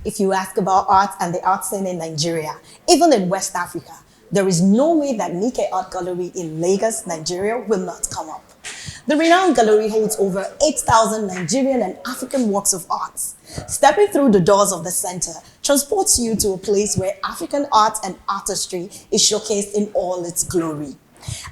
If you ask about art and the art scene in Nigeria, even in West Africa, there is no way that Nike Art Gallery in Lagos, Nigeria will not come up. The renowned gallery holds over 8,000 Nigerian and African works of art. Stepping through the doors of the center transports you to a place where African art and artistry is showcased in all its glory.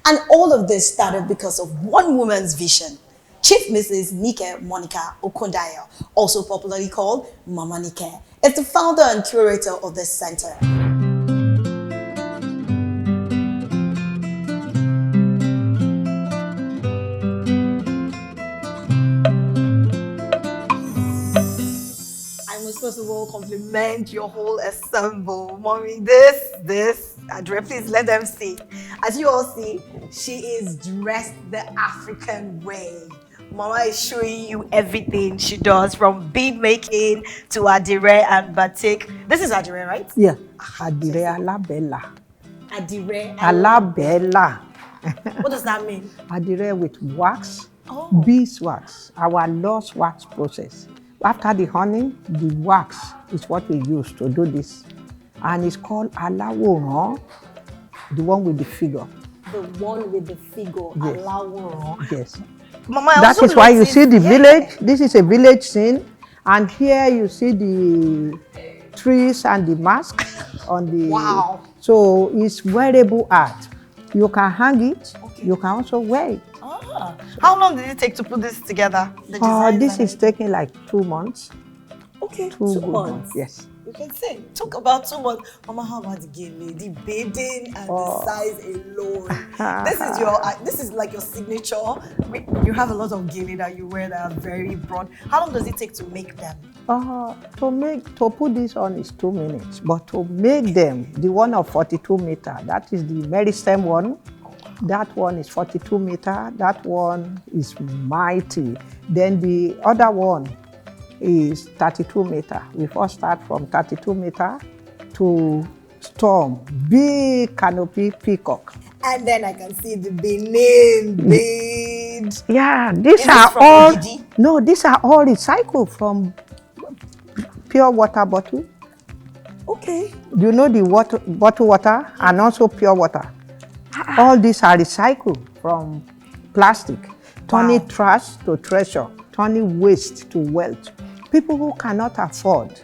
And all of this started because of one woman's vision. Chief Mrs. Nike Monica Okundaye, also popularly called Mama Nike, is the founder and curator of this center. First of all, compliment your whole ensemble. Mommy, this, Adires, please let them see. As you all see, she is dressed the African way. Mama is showing you everything she does, from bead making to Adires and batik. This is Adires, right? Yeah, Adires a la bella. Adires a la bella. What does that mean? Adires with wax, beeswax, our lost wax process. After the honey, the wax is what we use to do this. And it's called alaworan, the one with the figure. The one with the figure, yes. Alaworan. Yes. Mama, that is why you see the village. This is a village scene. And here you see the trees and the mask on the... Wow. So it's wearable art. You can hang it. Okay. You can also wear it. How long did it take to put this together? This is taking like 2 months. Okay, 2 months. Yes. You can say, took about 2 months. Mama, how about the Gele, the beading and the size alone? This is like your signature. You have a lot of Gele that you wear that are very broad. How long does it take to make them? To put this on is 2 minutes, but to make them, the one of 42 meter, that is the meristem one. That one is 42 meter, that one is mighty. Then the other one is 32 meter. We first start from 32 meter to storm, big canopy peacock. And then I can see the Benin bead. Yeah, these are all, no, these are all recycled from pure water bottle. Okay. You know the bottled water and also pure water. All these are recycled from plastic, turning trash to treasure, turning waste to wealth. People who cannot afford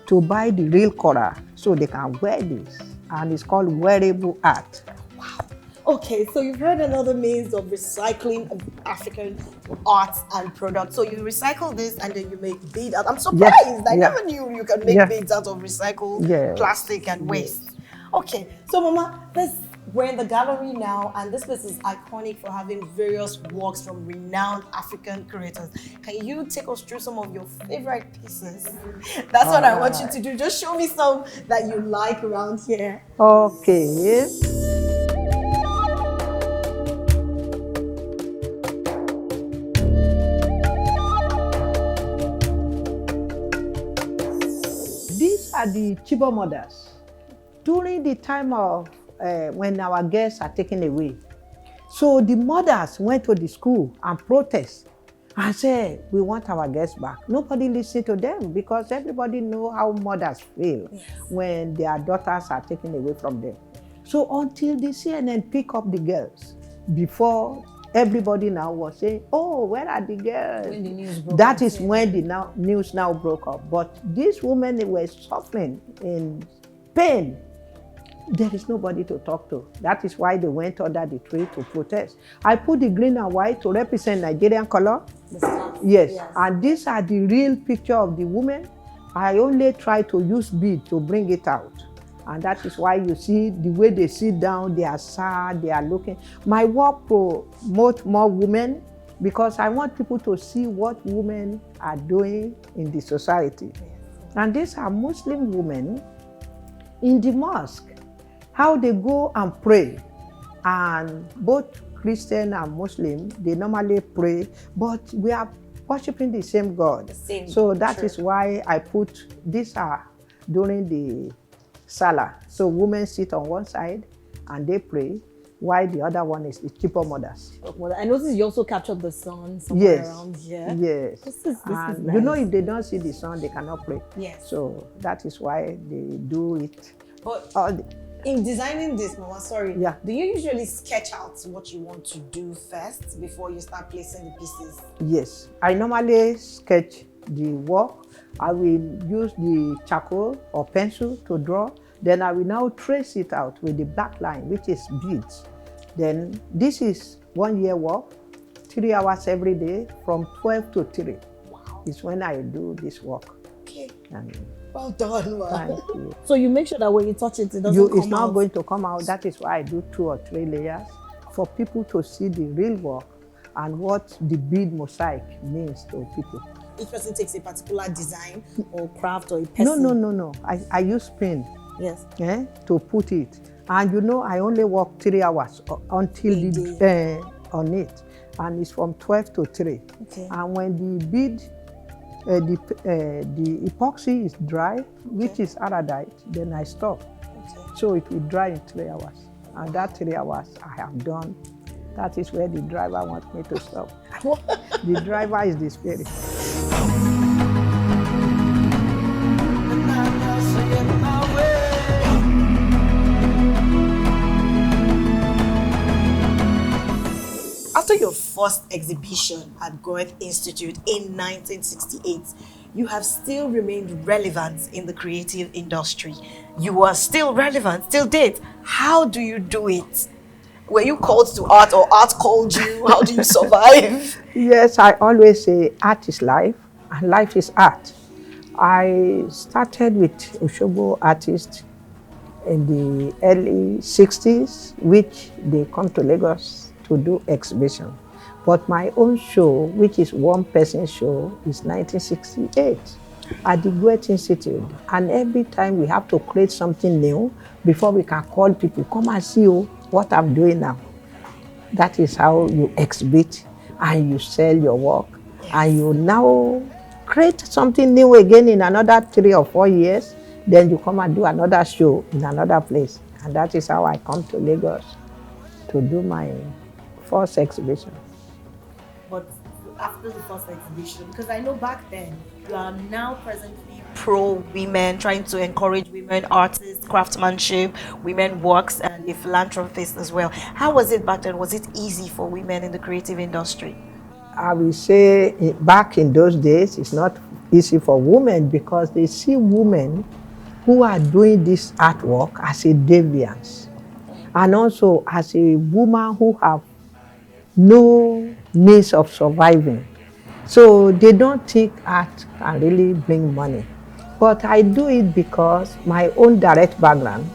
to buy the real coral, so they can wear this, and it's called wearable art. Wow. Okay, so you've heard another means of recycling of African art and products. So you recycle this and then you make bead art. I'm surprised. Yes. I never knew you can make beads out of recycled plastic and waste. Okay, so Mama, we're in the gallery now, and this place is iconic for having various works from renowned African curators. Can you take us through some of your favorite pieces? That's what I want you to do. Just show me some that you like around here. Okay. These are the Chibo mothers. During the time of when our guests are taken away. So the mothers went to the school and protest and said, we want our guests back. Nobody listened to them because everybody knows how mothers feel when their daughters are taken away from them. So until the CNN pick up the girls, before everybody now was saying, oh, where are the girls? When the news broke that is when the news now broke up. But these women were suffering in pain. There is nobody to talk to. That is why they went under the tree to protest. I put the green and white to represent Nigerian color. Yes. And these are the real picture of the women. I only try to use bead to bring it out. And that is why you see the way they sit down, they are sad, they are looking. My work promotes more women because I want people to see what women are doing in the society. And these are Muslim women in the mosque. How they go and pray, and both Christian and Muslim, they normally pray, but we are worshiping the same God. So that is why I put these are during the Salah. So women sit on one side and they pray. while the other one is the cheaper models. Well, I noticed you also captured the sun somewhere around here. Yes. This is nice. You know, if they don't see the sun, they cannot play. Yes. So that is why they do it. But in designing this, Mama, do you usually sketch out what you want to do first before you start placing the pieces? Yes. I normally sketch the work. I will use the charcoal or pencil to draw. Then I will now trace it out with the black line, which is beads. Then this is 1 year work, 3 hours every day from 12 to 3. Wow. Is when I do this work. Okay. And well done, man. Thank you. So you make sure that when you touch it, it doesn't come out? It's not going to come out. That is why I do 2 or 3 layers for people to see the real work and what the bead mosaic means to people. Each person takes a particular design or craft or a person? No. I use pin. Yes. To put it. And you know, I only work 3 hours until on it. And it's from 12 to 3. Okay. And when the bead, the epoxy is dry, which is Adires, then I stop. Okay. So it will dry in 3 hours. And that 3 hours I have done. That is where the driver wants me to stop. The driver is the spirit. After your first exhibition at Goethe Institute in 1968, you have still remained relevant in the creative industry. You are still relevant, still date. How do you do it? Were you called to art or art called you? How do you survive? Yes, I always say art is life and life is art. I started with Osogbo artists in the early 60s, which they come to Lagos to do exhibition. But my own show, which is one person show, is 1968 at the Goethe Institute. And every time we have to create something new before we can call people, come and see what I'm doing now. That is how you exhibit and you sell your work. Yes. And you now create something new again in another 3 or 4 years. Then you come and do another show in another place. And that is how I come to Lagos to do my first exhibition. But after the first exhibition, because I know back then you are now presently pro-women, trying to encourage women artists, craftsmanship, women works, and a philanthropist as well. How was it back then? Was it easy for women in the creative industry? I will say back in those days, it's not easy for women because they see women who are doing this artwork as a deviance and also as a woman who have no means of surviving. So they don't think art can really bring money. But I do it because my own direct background,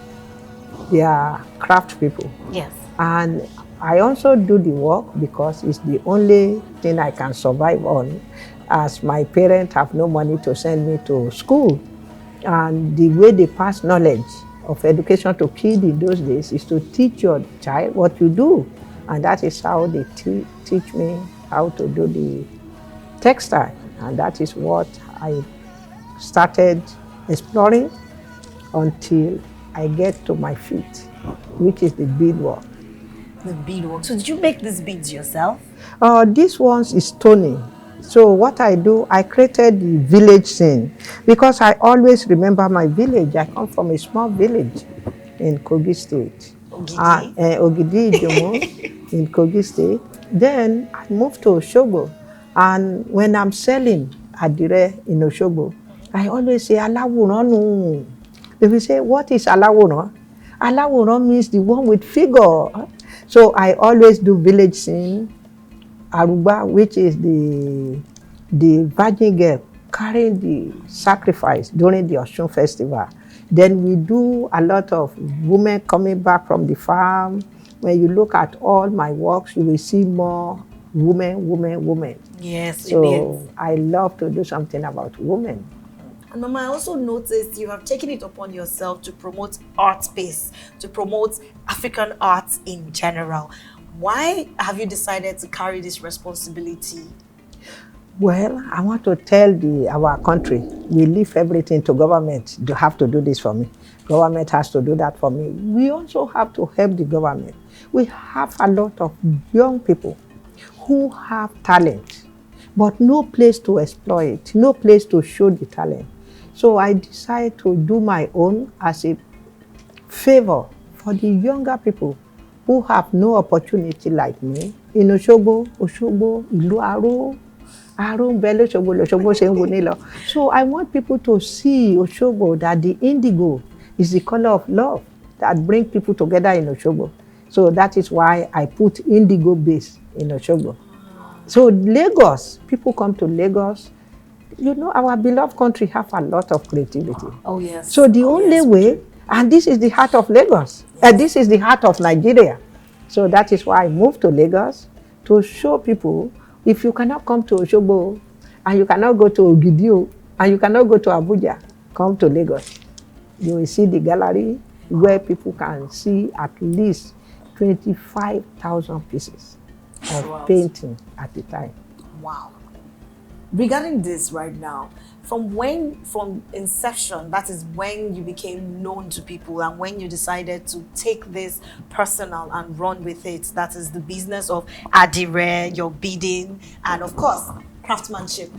they are craft people. Yes. And I also do the work because it's the only thing I can survive on, as my parents have no money to send me to school. And the way they pass knowledge of education to kids in those days is to teach your child what you do. And that is how they teach me how to do the textile. And that is what I started exploring until I get to my feet, which is the beadwork. The beadwork. So did you make these beads yourself? This one is toning. So what I do, I created the village scene because I always remember my village. I come from a small village in Kogi State. Ogidi Ijomo in Kogi State. Then I moved to Osogbo. And when I'm selling Adires in Osogbo, I always say, Alawuran. They will say, what is Alawuran? Alawuran means the one with figure. So I always do village scene. Aruba, which is the virgin girl carrying the sacrifice during the Osun festival. Then we do a lot of women coming back from the farm. When you look at all my works, you will see more women. Yes, so I love to do something about women. And Mama, I also noticed you have taken it upon yourself to promote art space, to promote African arts in general. Why have you decided to carry this responsibility? Well, I want to tell our country, we leave everything to government. You have to do this for me. Government has to do that for me. We also have to help the government. We have a lot of young people who have talent, but no place to exploit, no place to show the talent. So I decided to do my own as a favor for the younger people who have no opportunity like me. In Osogbo, Ìlú Aro ń bẹ l'Osogbo ṣe ń wọlé lọ. So I want people to see Osogbo, that the indigo is the color of love that brings people together in Osogbo. So that is why I put indigo base in Osogbo. So Lagos, people come to Lagos. You know, our beloved country have a lot of creativity. Oh, yes. So the only way, and this is the heart of Lagos, this is the heart of Nigeria. So that is why I moved to Lagos to show people, if you cannot come to Osogbo, and you cannot go to Ogidi, and you cannot go to Abuja, come to Lagos. You will see the gallery where people can see at least 25,000 pieces of painting at the time. Wow. Regarding this right now, from inception, that is when you became known to people and when you decided to take this personal and run with it, that is the business of Adire, your beading, and of course, craftsmanship.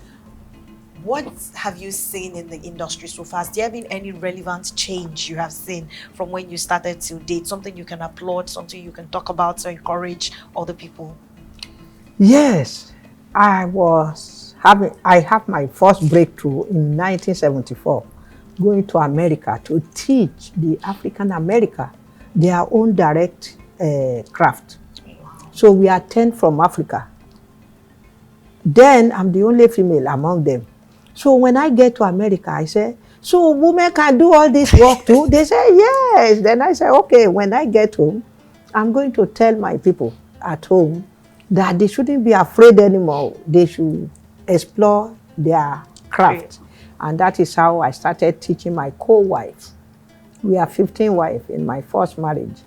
What have you seen in the industry so far? Has there been any relevant change you have seen from when you started to date? Something you can applaud, something you can talk about to encourage other people? Yes, I have my first breakthrough in 1974, going to America to teach the African America their own direct craft. So we are 10 from Africa. Then I'm the only female among them. So when I get to America, I say, so women can do all this work too? They say, yes. Then I say, okay, when I get home, I'm going to tell my people at home that they shouldn't be afraid anymore. They should explore their craft. And that is how I started teaching my co-wife. We are 15 wives in my first marriage.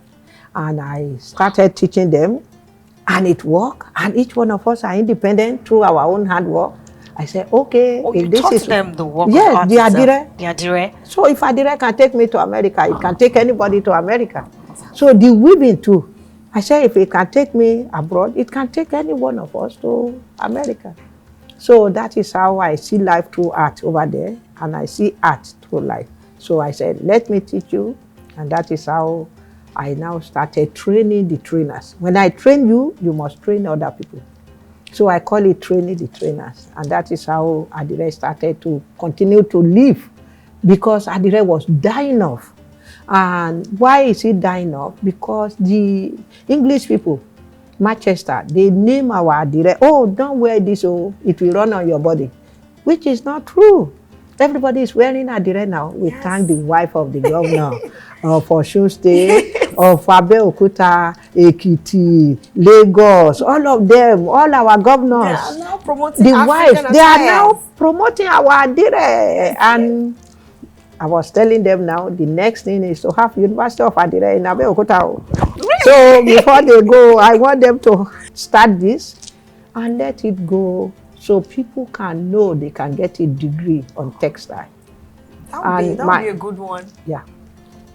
And I started teaching them, and it worked. And each one of us are independent through our own hard work. I said, okay. Oh, if you taught them the work yes, of art the Adire. The Adire. So if Adire can take me to America, it can take anybody to America. So the weaving too. I said, if it can take me abroad, it can take any one of us to America. So that is how I see life through art over there, and I see art through life. So I said, let me teach you, and that is how I now started training the trainers. When I train you, you must train other people. So I call it training the trainers, and that is how Adire started to continue to live, because Adire was dying off. And why is it dying off? Because the English people, Manchester, they name our Adire, oh, don't wear this, oh, it will run on your body, which is not true. Everybody is wearing Adire now. We thank the wife of the governor of Osun State, of Abeokuta, Ekiti, Lagos, all of them, all our governors. They are now promoting the African wives, attires. They are now promoting our Adire. And I was telling them now, the next thing is to have University of Adire in Abeokuta. So before they go, I want them to start this and let it go, so people can know they can get a degree on textile. That would be a good one. Yeah.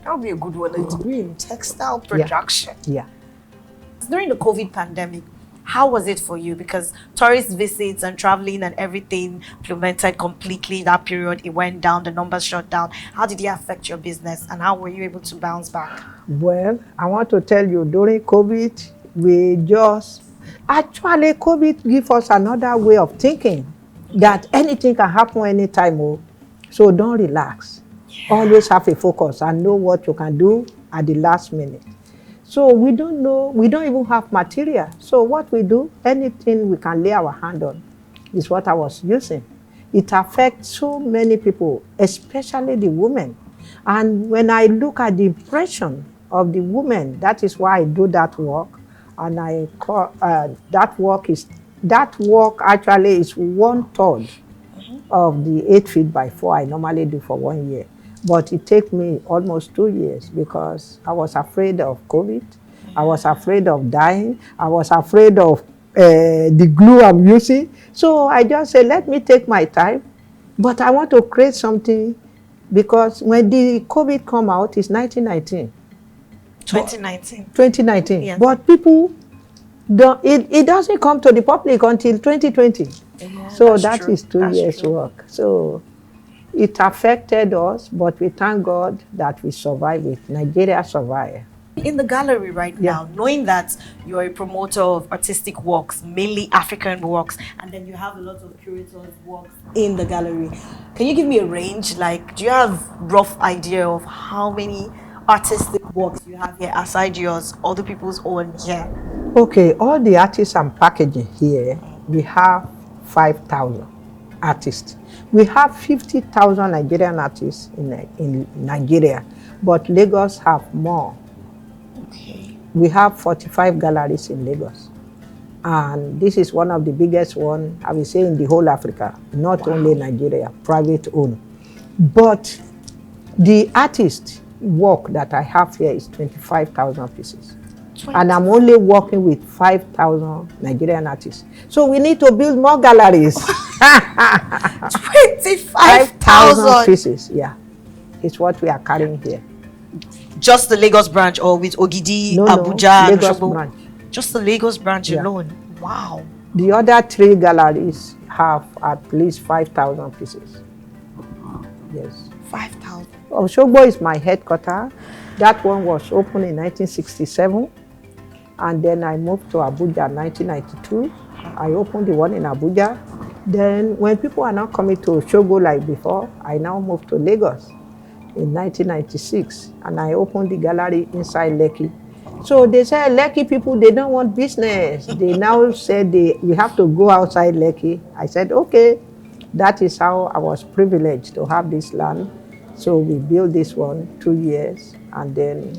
That would be a good one, a degree in textile production. Yeah. During the COVID pandemic, how was it for you? Because tourist visits and traveling and everything plummeted completely that period. It went down, the numbers shut down. How did it affect your business, and how were you able to bounce back? Well, I want to tell you, during COVID, actually COVID gave us another way of thinking, that anything can happen anytime. Oh. So don't relax. Always have a focus and know what you can do at the last minute. So we don't know, we don't even have material. So what we do, anything we can lay our hand on is what I was using. It affects so many people, especially the women. And when I look at the impression of the women, that is why I do that work. And I call that work actually is 1/3 of the 8 feet by 4 I normally do for 1 year. But it took me almost 2 years, because I was afraid of COVID. I was afraid of dying. I was afraid of the glue I'm using. So I just said, let me take my time. But I want to create something, because when the COVID come out, it's 1919. 2019. 2019. Yes. But people don't, it doesn't come to the public until 2020. Yeah, So that's that true. is 2 That's years true. work. So it affected us, but we thank God that we survived it. Nigeria survived. In the gallery right Yeah. now, knowing that you're a promoter of artistic works, mainly African works, and then you have a lot of curators' works in the gallery, can you give me a range? Like, do you have rough idea of how many artistic works you have here aside yours, other people's own here? Okay, all the artists I'm packaging here, we have 5,000 artists. We have 50,000 Nigerian artists in Nigeria, but Lagos have more. Okay. We have 45 galleries in Lagos. And this is one of the biggest one, I will say, in the whole Africa, not only Nigeria, private owned. But the artist work that I have here is 25,000 pieces. And I'm only working with 5,000 Nigerian artists. So we need to build more galleries. 25,000 pieces, yeah. It's what we are carrying here. Just the Lagos branch, or with Ogidi, No, Abuja, Lagos Osogbo? branch. Just the Lagos branch Yeah. alone. Wow. The other 3 galleries have at least 5,000 pieces. Yes. 5,000. Osogbo is my headquarters. That one was opened in 1967. And then I moved to Abuja in 1992. I opened the one in Abuja. Then when people are not coming to Osogbo like before, I now moved to Lagos in 1996. And I opened the gallery inside Lekki. So they said, Lekki people, they don't want business. They now said we have to go outside Lekki. I said, okay. That is how I was privileged to have this land. So we built this one 2 years, and then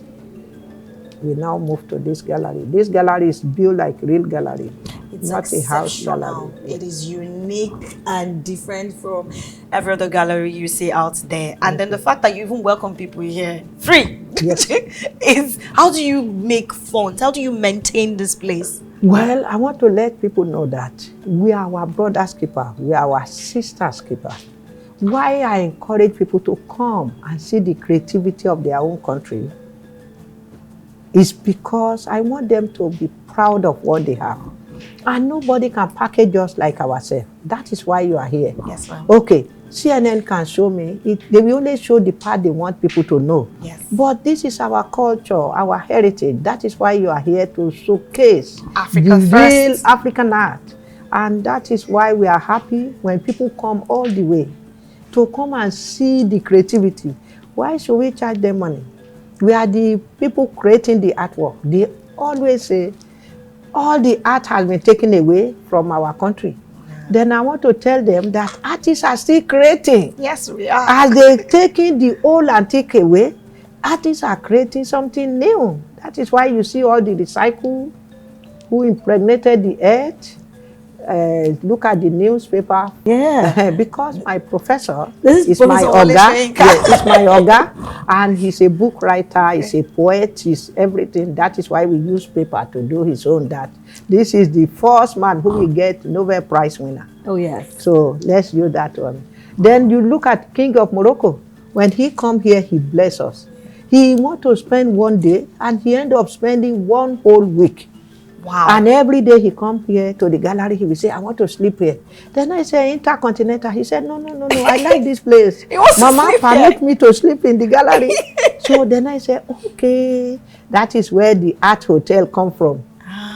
we now move to this gallery. This gallery is built like real gallery. It's not a house gallery. It is unique and different from every other gallery you see out there. And then the fact that you even welcome people here free, Yes. is, how do you make funds? How do you maintain this place? Well, I want to let people know that we are our brother's keeper. We are our sister's keeper. Why I encourage people to come and see the creativity of their own country is because I want them to be proud of what they have. And nobody can package us like ourselves. That is why you are here. Yes, ma'am. Okay, CNN can show me. They will only show the part they want people to know. Yes. But this is our culture, our heritage. That is why you are here to showcase Africa the first. real African art. And that is why we are happy when people come all the way to come and see the creativity. Why should we charge them money? We are the people creating the artwork. They always say, all the art has been taken away from our country. Then I want to tell them that artists are still creating. Yes, we are. As they're taking the old antique away, artists are creating something new. That is why you see all the recycle who impregnated the earth. Look at the newspaper. Yeah. Because my professor This is is my Professor Wole oga. Soyinka. Yes, he's my oga. And he's a book writer, he's a poet, he's everything. That is why we use paper to do his own that. This is the first man who will get Nobel Prize winner. Oh, yes. So let's do that one. Then you look at King of Morocco. When he come here, he bless us. He want to spend one day, and he end up spending one whole week. Wow. And every day he come here to the gallery, he will say, I want to sleep here. Then I say, Intercontinental. He said, no, I like this place. He wants to Mama, sleep permit here. me to sleep in the gallery. So then I said, okay. That is where the art hotel come from.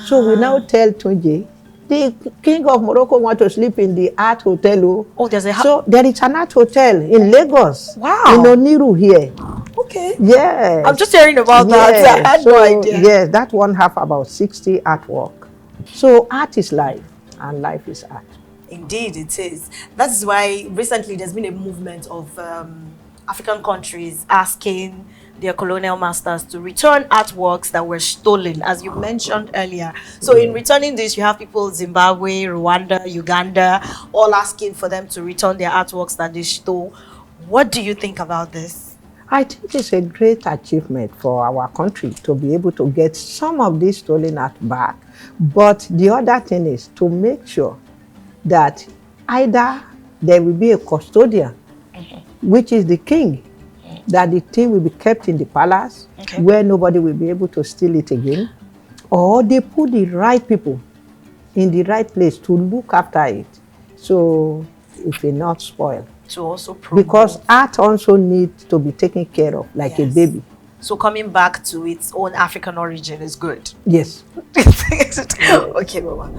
So we now tell Tunji, the King of Morocco want to sleep in the art hotel. Oh, there's a So there is an art hotel in Lagos. Wow. In Oniru here. Okay. Yes. I'm just hearing about that. I had no idea. Yes, that one have about 60 artwork. So art is life, and life is art. Indeed, it is. That is why recently there's been a movement of African countries asking their colonial masters to return artworks that were stolen, as you mentioned earlier. So in returning this, you have people Zimbabwe, Rwanda, Uganda, all asking for them to return their artworks that they stole. What do you think about this? I think it's a great achievement for our country to be able to get some of this stolen art back. But the other thing is to make sure that either there will be a custodian, which is the king, that the thing will be kept in the palace where nobody will be able to steal it again, or they put the right people in the right place to look after it, so it will not spoil. To also promote. Because art also needs to be taken care of like a baby. So coming back to its own African origin is good. Yes. Okay, Mama.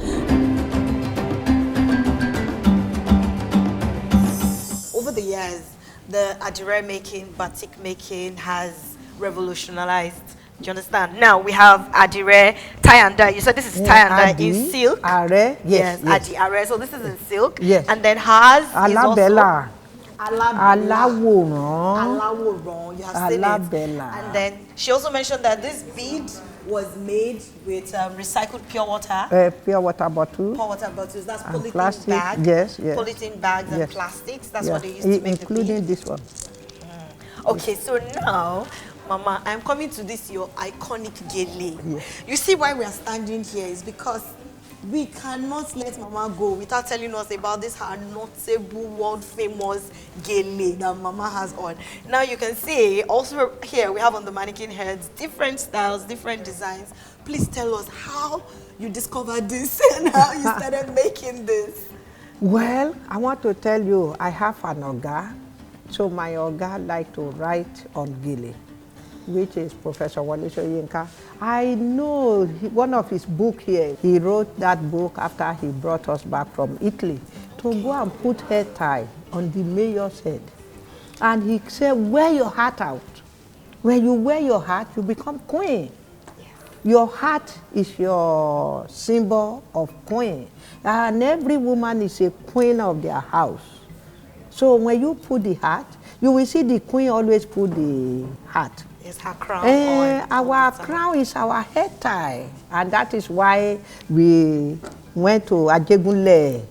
Over the years, the Adire making, batik making has revolutionized. Do you understand? Now we have Adire, tie and dye. You said this is tie and dye in silk. Adire, yes. Adire. So this is in silk. Yes. And then hers is Alabella. Alaworan. You have seen Alabella. it. And then she also mentioned that this bead was made with recycled pure water. Pure water bottle. Pure water bottles. That's And polythene plastic. bags. Yes. Polythene bags and plastics. That's what they used to make the bead. Including this one. Okay, so now, Mama, I'm coming to this, your iconic Gele. You see why we are standing here is because we cannot let Mama go without telling us about this her notable, world-famous Gele that Mama has on. Now you can see, also here we have on the mannequin heads, different styles, different designs. Please tell us how you discovered this and how you started making this. Well, I want to tell you, I have an Oga. So my Oga like to write on Gele, which is Professor Wale Soyinka. I know one of his book here, he wrote that book after he brought us back from Italy to go and put head tie on the mayor's head. And he said, wear your hat out. When you wear your hat, you become queen. Your hat is your symbol of queen. And every woman is a queen of their house. So when you put the hat, you will see the queen always put the hat. It's her crown on. Our crown is our head tie. And that is why we went to Ajegunle,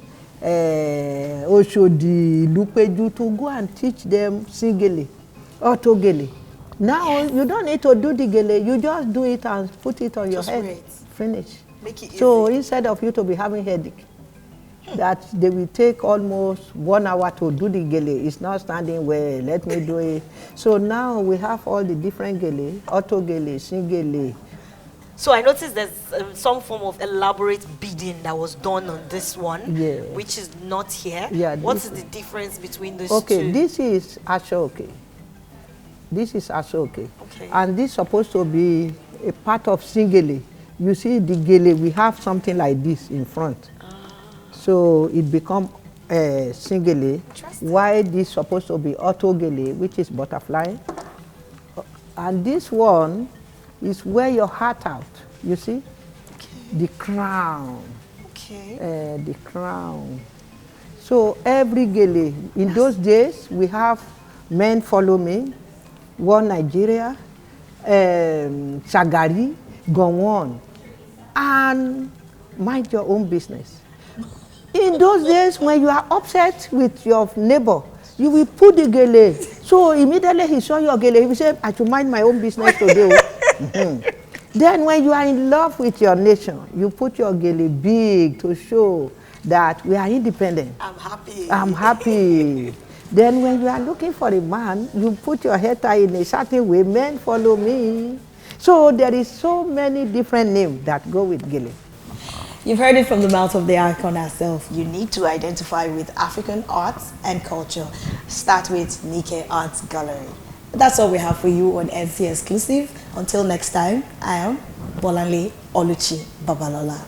Oshodi, Lupeju to go and teach them sing Gele or to Gele. Now you don't need to do the Gele, you just do it and put it on your head. Finish. Make it easy. So instead of you to be having headache, that they will take almost 1 hour to do the Gele. It's not standing well, let me do it. So now we have all the different Gele, auto Gele, sing Gele. So I noticed there's some form of elaborate beading that was done on this one, which is not here. What is the difference between those two? Okay, this is Ashoke. This is Ashoke. And this is supposed to be a part of Singele. You see the Gele, we have something like this in front. So it becomes Singele, while this is supposed to be auto Gele, which is butterfly. And this one is wear your hat out, you see? The crown. The crown. So every Gele, in those days, we have men follow me, one Nigeria, Sagari, Gowon, and mind your own business. In those days, when you are upset with your neighbor, you will put the Gele. So immediately he saw your Gele, he will say, I should mind my own business today. Then when you are in love with your nation, you put your Gele big to show that we are independent. I'm happy. I'm happy. Then when you are looking for a man, you put your hair tie in a certain way, men follow me. So there is so many different names that go with Gele. You've heard it from the mouth of the icon herself. You need to identify with African arts and culture. Start with Nike Art Gallery. That's all we have for you on NC Exclusive. Until next time, I am Bolanle Oluchi Babalola.